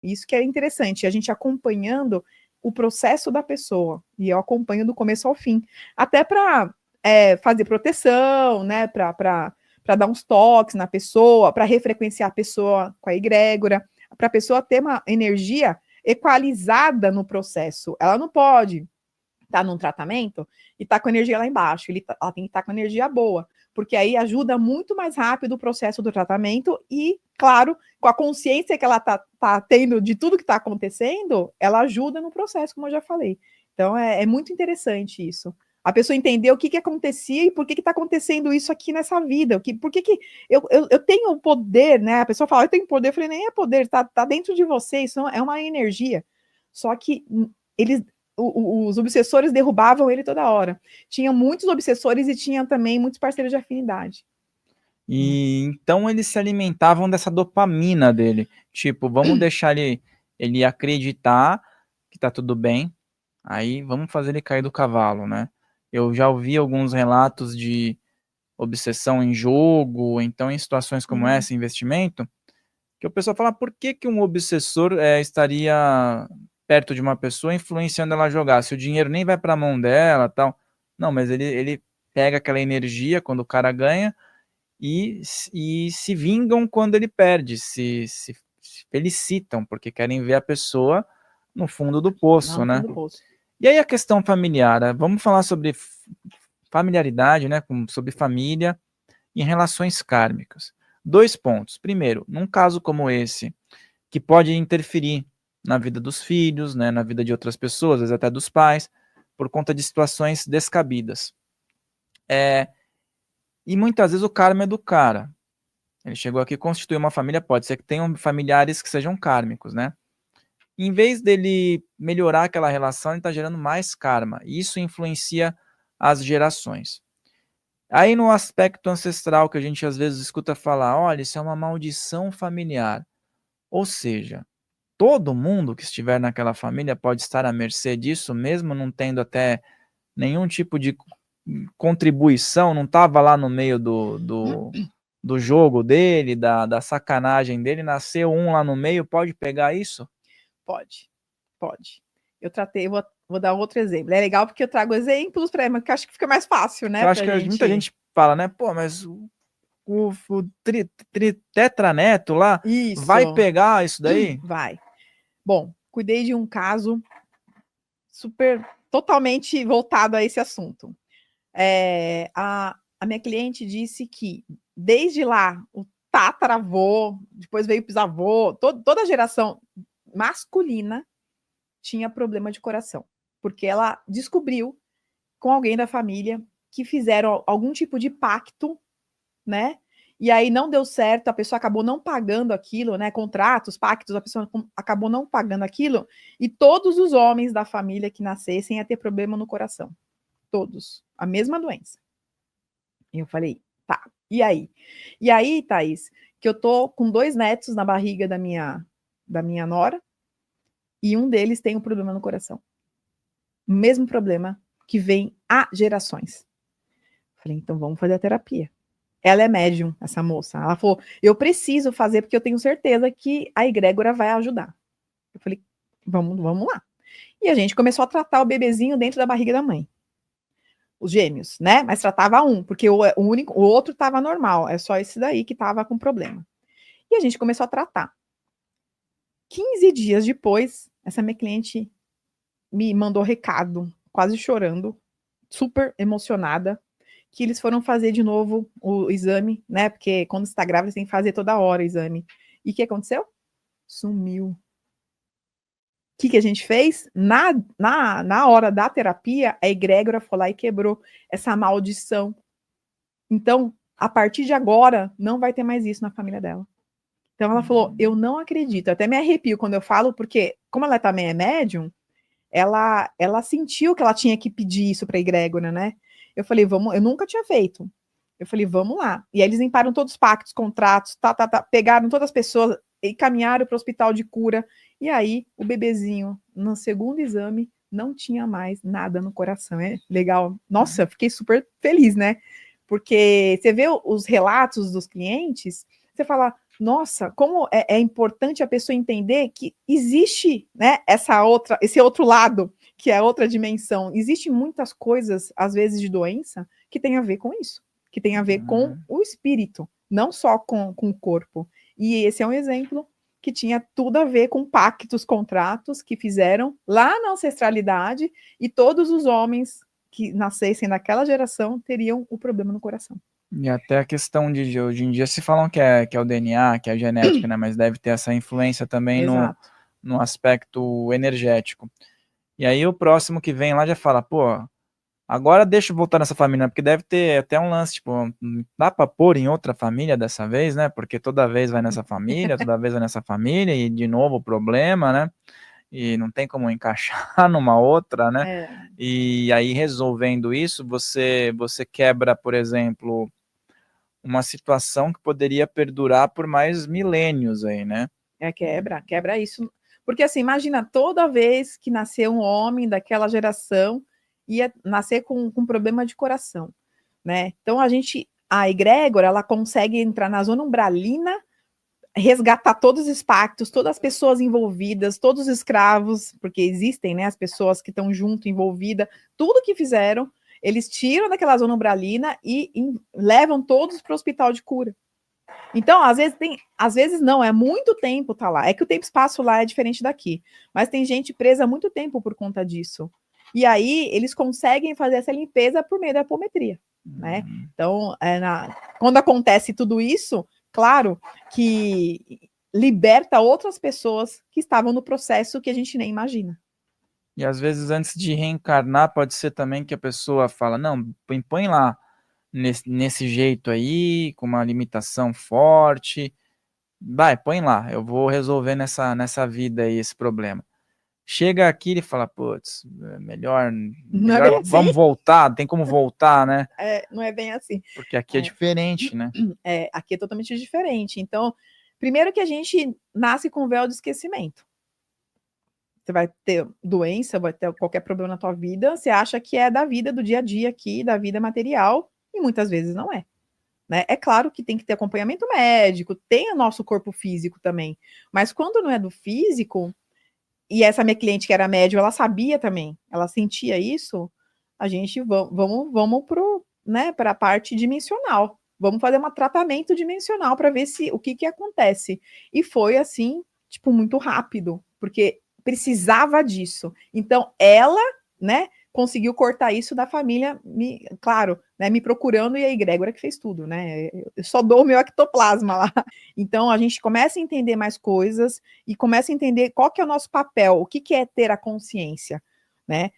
Isso que é interessante, a gente acompanhando o processo da pessoa, e eu acompanho do começo ao fim, até para fazer proteção, né, para dar uns toques na pessoa, para refrequenciar a pessoa com a egrégora, para a pessoa ter uma energia equalizada no processo. Ela não pode estar num tratamento e estar com a energia lá embaixo, ela tem que estar com a energia boa, porque aí ajuda muito mais rápido o processo do tratamento e, claro, com a consciência que ela tá tendo de tudo que está acontecendo, ela ajuda no processo, como eu já falei. Então, é muito interessante isso. A pessoa entender o que acontecia e por que está acontecendo isso aqui nessa vida. Por que eu tenho poder, né? A pessoa fala, eu tenho poder. Eu falei, nem é poder, tá dentro de você, isso é uma energia. Só que eles, os obsessores derrubavam ele toda hora. Tinha muitos obsessores e tinha também muitos parceiros de afinidade. E então eles se alimentavam dessa dopamina dele. Tipo, vamos deixar ele acreditar que tá tudo bem. Aí vamos fazer ele cair do cavalo, né? Eu já ouvi alguns relatos de obsessão em jogo, então em situações como essa, investimento, que o pessoal fala, por que um obsessor estaria perto de uma pessoa influenciando ela a jogar? Se o dinheiro nem vai para a mão dela, tal. Não, mas ele pega aquela energia quando o cara ganha e se vingam quando ele perde, se felicitam, porque querem ver a pessoa no fundo do poço, né? E aí a questão familiar, vamos falar sobre familiaridade, né, sobre família em relações kármicas. 2 pontos. Primeiro, num caso como esse, que pode interferir na vida dos filhos, né, na vida de outras pessoas, às vezes até dos pais, por conta de situações descabidas. E muitas vezes o karma é do cara. Ele chegou aqui, constituiu uma família, pode ser que tenham familiares que sejam kármicos, né? Em vez dele melhorar aquela relação, ele está gerando mais karma. E isso influencia as gerações. Aí no aspecto ancestral que a gente às vezes escuta falar, olha, isso é uma maldição familiar. Ou seja, todo mundo que estiver naquela família pode estar à mercê disso, mesmo não tendo até nenhum tipo de contribuição, não estava lá no meio do jogo dele, da sacanagem dele, nasceu um lá no meio, pode pegar isso? Pode. Eu vou dar outro exemplo. É legal porque eu trago exemplos para porque acho que fica mais fácil, né? Eu acho que muita gente fala, né? Pô, mas o tetraneto lá vai pegar isso daí? Vai. Bom, cuidei de um caso totalmente voltado a esse assunto. A minha cliente disse que desde lá o tataravô, depois veio o bisavô, toda a geração masculina tinha problema de coração, porque ela descobriu com alguém da família que fizeram algum tipo de pacto, né? E aí não deu certo, a pessoa acabou não pagando aquilo, né? Contratos, pactos, a pessoa acabou não pagando aquilo, e todos os homens da família que nascessem ia ter problema no coração. Todos. A mesma doença. E eu falei, tá. E aí? E aí, Thaís, que eu tô com 2 netos na barriga da minha nora, e um deles tem um problema no coração. O mesmo problema que vem há gerações. Falei, então vamos fazer a terapia. Ela é médium, essa moça. Ela falou, eu preciso fazer porque eu tenho certeza que a egrégora vai ajudar. Eu falei, vamos lá. E a gente começou a tratar o bebezinho dentro da barriga da mãe. Os gêmeos, né? Mas tratava um, porque o outro estava normal. É só esse daí que estava com problema. E a gente começou a tratar. 15 dias depois, essa minha cliente me mandou recado, quase chorando, super emocionada, que eles foram fazer de novo o exame, né? Porque quando você está grávida, você tem que fazer toda hora o exame. E o que aconteceu? Sumiu. O que a gente fez? Na hora da terapia, a egrégora foi lá e quebrou essa maldição. Então, a partir de agora, não vai ter mais isso na família dela. Então, ela falou, eu não acredito. Eu até me arrepio quando eu falo, porque como ela também é médium, ela sentiu que ela tinha que pedir isso para a egrégora, né? Eu falei, vamos, eu nunca tinha feito. Eu falei, vamos lá. E aí eles limparam todos os pactos, contratos, pegaram todas as pessoas e caminharam para o hospital de cura. E aí o bebezinho, no segundo exame, não tinha mais nada no coração. É legal. Nossa, fiquei super feliz, né? Porque você vê os relatos dos clientes, você fala, nossa, como é importante a pessoa entender que existe, né, esse outro lado, que é outra dimensão. Existem muitas coisas, às vezes, de doença, que tem a ver com isso, que tem a ver com o espírito, não só com o corpo. E esse é um exemplo que tinha tudo a ver com pactos, contratos que fizeram lá na ancestralidade, e todos os homens que nascessem naquela geração teriam o problema no coração. E até a questão de hoje em dia se falam que é o DNA, que é a genética, né? Mas deve ter essa influência também no aspecto energético. E aí o próximo que vem lá já fala, pô, agora deixa eu voltar nessa família, porque deve ter até um lance, tipo, dá pra pôr em outra família dessa vez, né? Porque toda vez vai nessa família, toda vez vai nessa família, e de novo o problema, né? E não tem como encaixar numa outra, né? E aí resolvendo isso, você quebra, por exemplo, uma situação que poderia perdurar por mais milênios aí, né? Quebra isso. Porque assim, imagina, toda vez que nascer um homem daquela geração, ia nascer com problema de coração, né? Então a egrégora, ela consegue entrar na zona umbralina, resgatar todos os pactos, todas as pessoas envolvidas, todos os escravos, porque existem, né, as pessoas que estão junto, envolvidas, tudo que fizeram, eles tiram daquela zona umbralina e levam todos para o hospital de cura. Então, às vezes não, é muito tempo tá lá. É que o tempo-espaço lá é diferente daqui. Mas tem gente presa há muito tempo por conta disso. E aí, eles conseguem fazer essa limpeza por meio da apometria, né? Então, quando acontece tudo isso, claro que liberta outras pessoas que estavam no processo que a gente nem imagina. E às vezes, antes de reencarnar, pode ser também que a pessoa fala, não, põe lá nesse jeito aí, com uma limitação forte, põe lá, eu vou resolver nessa vida aí esse problema. Chega aqui e fala, putz, melhor assim? Vamos voltar, tem como voltar, né? Não é bem assim. Porque aqui é diferente, né? Aqui é totalmente diferente. Então, primeiro que a gente nasce com véu de esquecimento. Você vai ter doença, vai ter qualquer problema na tua vida, você acha que é da vida, do dia a dia aqui, da vida material, e muitas vezes não é. Né? É claro que tem que ter acompanhamento médico, tem o nosso corpo físico também, mas quando não é do físico, e essa minha cliente que era médium, ela sabia também, ela sentia isso, a gente vamos para a parte dimensional, vamos fazer um tratamento dimensional para ver o que acontece. E foi assim, tipo, muito rápido, porque precisava disso. Então, ela, né, conseguiu cortar isso da família, claro, né, me procurando, e a egrégora que fez tudo, né? Eu só dou o meu ectoplasma lá. Então, a gente começa a entender mais coisas e começa a entender qual que é o nosso papel, o que é ter a consciência, né?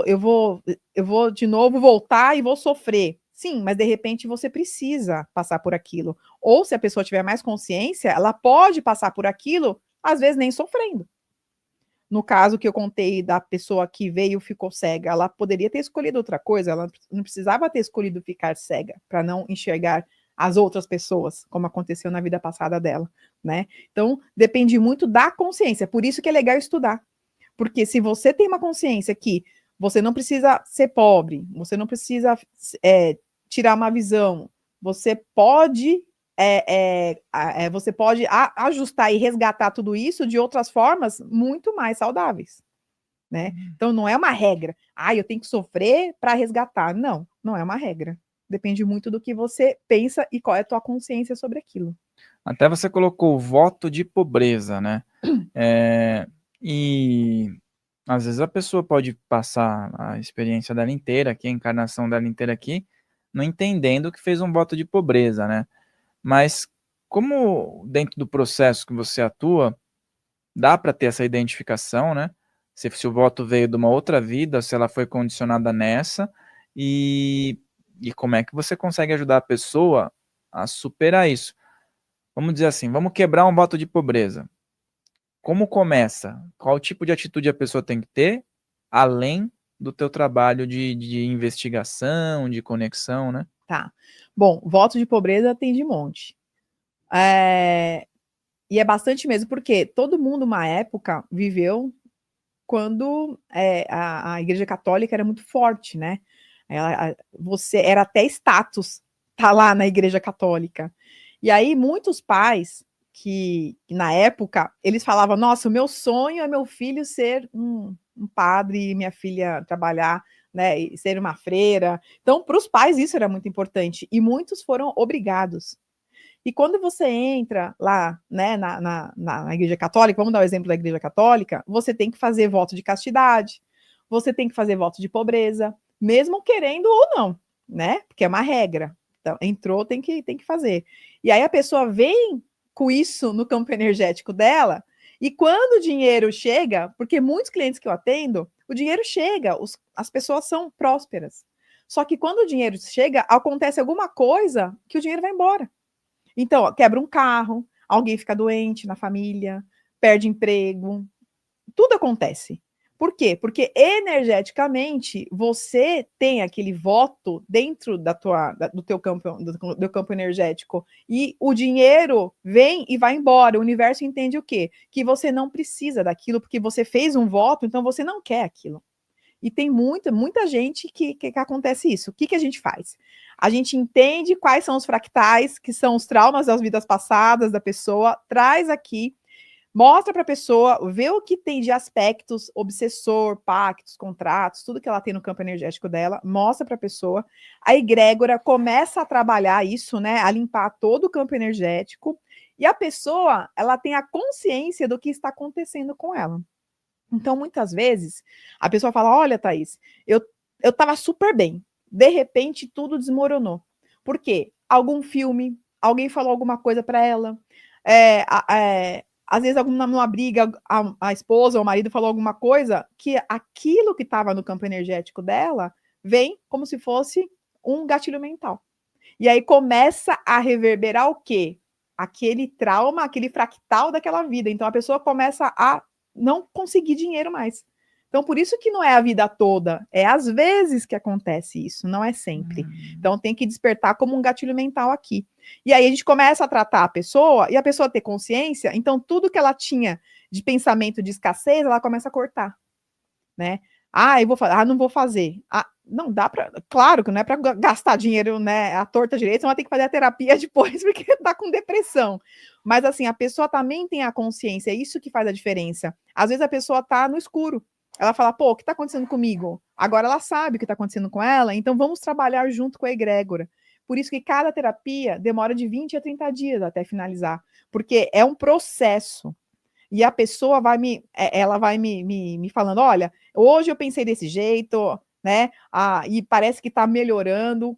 Eu vou de novo voltar e vou sofrer. Sim, mas de repente você precisa passar por aquilo. Ou se a pessoa tiver mais consciência, ela pode passar por aquilo, às vezes nem sofrendo. No caso que eu contei da pessoa que veio e ficou cega, ela poderia ter escolhido outra coisa, ela não precisava ter escolhido ficar cega para não enxergar as outras pessoas, como aconteceu na vida passada dela, né? Então, depende muito da consciência, por isso que é legal estudar. Porque se você tem uma consciência que você não precisa ser pobre, você não precisa tirar uma visão, você pode você pode ajustar e resgatar tudo isso de outras formas muito mais saudáveis, né? Então não é uma regra. Eu tenho que sofrer para resgatar. Não, não é uma regra. Depende muito do que você pensa e qual é a tua consciência sobre aquilo. Até você colocou o voto de pobreza, né? E às vezes a pessoa pode passar a experiência dela inteira aqui, a encarnação dela inteira aqui, não entendendo que fez um voto de pobreza, né? Mas como dentro do processo que você atua, dá para ter essa identificação, né? Se o voto veio de uma outra vida, se ela foi condicionada nessa, e como é que você consegue ajudar a pessoa a superar isso? Vamos dizer assim, vamos quebrar um voto de pobreza. Como começa? Qual tipo de atitude a pessoa tem que ter, além do teu trabalho de investigação, de conexão, né? Tá. Bom, voto de pobreza tem de monte. E é bastante mesmo, porque todo mundo, uma época, viveu quando a Igreja Católica era muito forte, né? Você era até status estar lá na Igreja Católica. E aí muitos pais que na época eles falavam, nossa, o meu sonho é meu filho ser um padre e minha filha trabalhar, né, e ser uma freira. Então, para os pais isso era muito importante, e muitos foram obrigados. E quando você entra lá, né, na Igreja Católica, vamos dar o exemplo da Igreja Católica, você tem que fazer voto de castidade, você tem que fazer voto de pobreza, mesmo querendo ou não, né? Porque é uma regra. Então, entrou, tem que fazer. E aí a pessoa vem com isso no campo energético dela, e quando o dinheiro chega, porque muitos clientes que eu atendo, o dinheiro chega, as pessoas são prósperas. Só que quando o dinheiro chega, acontece alguma coisa que o dinheiro vai embora. Então, ó, quebra um carro, alguém fica doente na família, perde emprego, tudo acontece. Por quê? Porque energeticamente você tem aquele voto dentro do teu campo energético, e o dinheiro vem e vai embora. O universo entende o quê? Que você não precisa daquilo porque você fez um voto, então você não quer aquilo. E tem muita gente que acontece isso. O que a gente faz? A gente entende quais são os fractais, que são os traumas das vidas passadas da pessoa, traz aqui, mostra para a pessoa, vê o que tem de aspectos, obsessor, pactos, contratos, tudo que ela tem no campo energético dela, mostra para a pessoa. A egrégora começa a trabalhar isso, né? A limpar todo o campo energético. E a pessoa, ela tem a consciência do que está acontecendo com ela. Então, muitas vezes, a pessoa fala, olha, Thaís, eu estava super bem, de repente tudo desmoronou. Por quê? Algum filme, alguém falou alguma coisa para ela, às vezes numa briga, a esposa ou o marido falou alguma coisa, que aquilo que estava no campo energético dela vem como se fosse um gatilho mental. E aí começa a reverberar o quê? Aquele trauma, aquele fractal daquela vida. Então a pessoa começa a não conseguir dinheiro mais. Então, por isso que não é a vida toda, é às vezes que acontece isso, não é sempre. Então, tem que despertar como um gatilho mental aqui. E aí a gente começa a tratar a pessoa, e a pessoa ter consciência, então tudo que ela tinha de pensamento de escassez, ela começa a cortar, né? Ah, eu vou fazer, não vou fazer. Não dá para, claro que não é para gastar dinheiro, né, à torta direita, você vai ter que fazer a terapia depois porque tá com depressão. Mas assim, a pessoa também tem a consciência, é isso que faz a diferença. Às vezes a pessoa tá no escuro. Ela fala, pô, o que tá acontecendo comigo? Agora ela sabe o que tá acontecendo com ela, então vamos trabalhar junto com a egrégora. Por isso que cada terapia demora de 20 a 30 dias até finalizar, porque é um processo. E a pessoa ela vai me falando, olha, hoje eu pensei desse jeito, né? E parece que está melhorando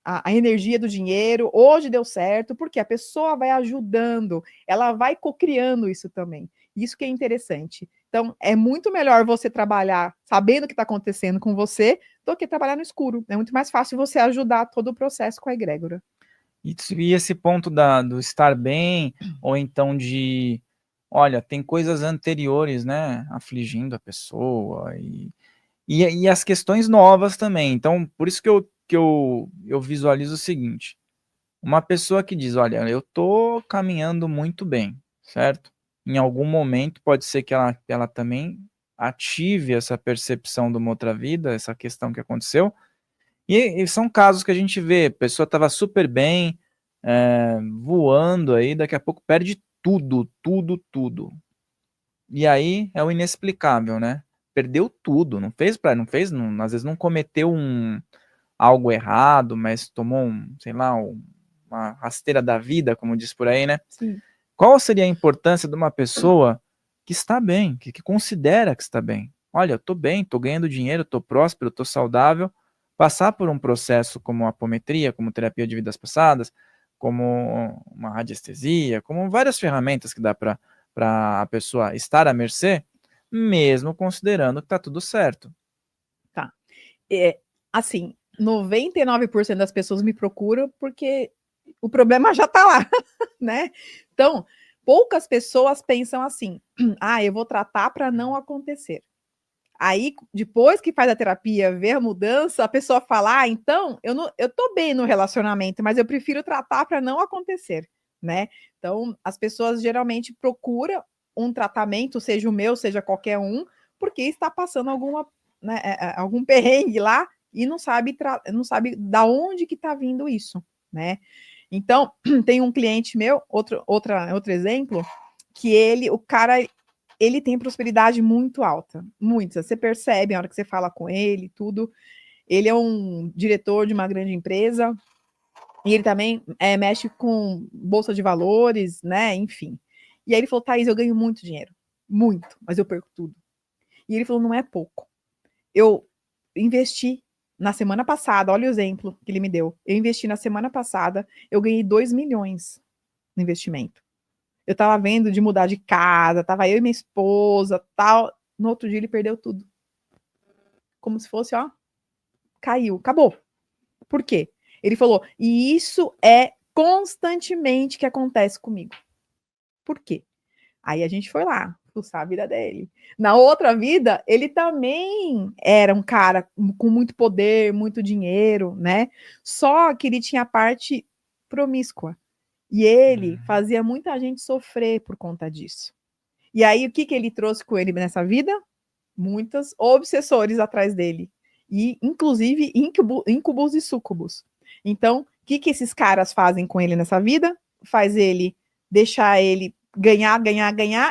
a energia do dinheiro, hoje deu certo, porque a pessoa vai ajudando, ela vai cocriando isso também. Isso que é interessante. Então, é muito melhor você trabalhar sabendo o que está acontecendo com você do que trabalhar no escuro. É muito mais fácil você ajudar todo o processo com a egrégora. E esse ponto do estar bem, ou então de, olha, tem coisas anteriores, né, afligindo a pessoa, e as questões novas também. Então, por isso que eu visualizo o seguinte, uma pessoa que diz, olha, eu tô caminhando muito bem, certo? Em algum momento pode ser que ela também ative essa percepção de uma outra vida, essa questão que aconteceu, e são casos que a gente vê, a pessoa estava super bem, voando aí, daqui a pouco perde tudo, tudo, tudo. E aí é o inexplicável, né? Perdeu tudo, às vezes não cometeu algo errado, mas tomou sei lá, uma rasteira da vida, como diz por aí, né? Sim. Qual seria a importância de uma pessoa que está bem, que considera que está bem? Olha, eu estou bem, estou ganhando dinheiro, estou próspero, estou saudável, passar por um processo como apometria, como terapia de vidas passadas, como uma radiestesia, como várias ferramentas que dá para a pessoa estar à mercê, mesmo considerando que está tudo certo. Tá. Assim, 99% das pessoas me procuram porque o problema já está lá, né? Então, poucas pessoas pensam assim: eu vou tratar para não acontecer. Aí, depois que faz a terapia, vê a mudança, a pessoa fala: então, eu tô bem no relacionamento, mas eu prefiro tratar para não acontecer, né? Então, as pessoas geralmente procuram um tratamento, seja o meu, seja qualquer um, porque está passando algum perrengue lá e não sabe da onde que está vindo isso, né? Então, tem um cliente meu, outro exemplo, que o cara, ele tem prosperidade muito alta, muito. Você percebe na hora que você fala com ele, tudo. Ele é um diretor de uma grande empresa e ele também mexe com bolsa de valores, né? Enfim. E aí ele falou, Thaís, eu ganho muito dinheiro, muito, mas eu perco tudo. E ele falou, não é pouco. Eu investi na semana passada, olha o exemplo que ele me deu. Eu investi na semana passada, eu ganhei 2 milhões no investimento. Eu tava vendo de mudar de casa, tava eu e minha esposa, tal. No outro dia ele perdeu tudo. Como se fosse, ó, caiu, acabou. Por quê? Ele falou, e isso é constantemente que acontece comigo. Por quê? Aí a gente foi lá, fuçar a vida dele. Na outra vida, ele também era um cara com muito poder, muito dinheiro, né? Só que ele tinha a parte promíscua. E ele fazia muita gente sofrer por conta disso. E aí, o que ele trouxe com ele nessa vida? Muitos obsessores atrás dele. E, inclusive, íncubos e súcubos. Então, o que esses caras fazem com ele nessa vida? Faz ele, deixar ele ganhar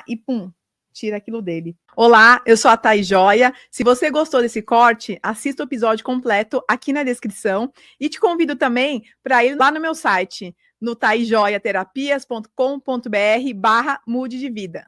e pum, tira aquilo dele. Olá, eu sou a Thaís Joia. Se você gostou desse corte, assista o episódio completo aqui na descrição e te convido também para ir lá no meu site, no thaisjoiaterapias.com.br/mude de vida.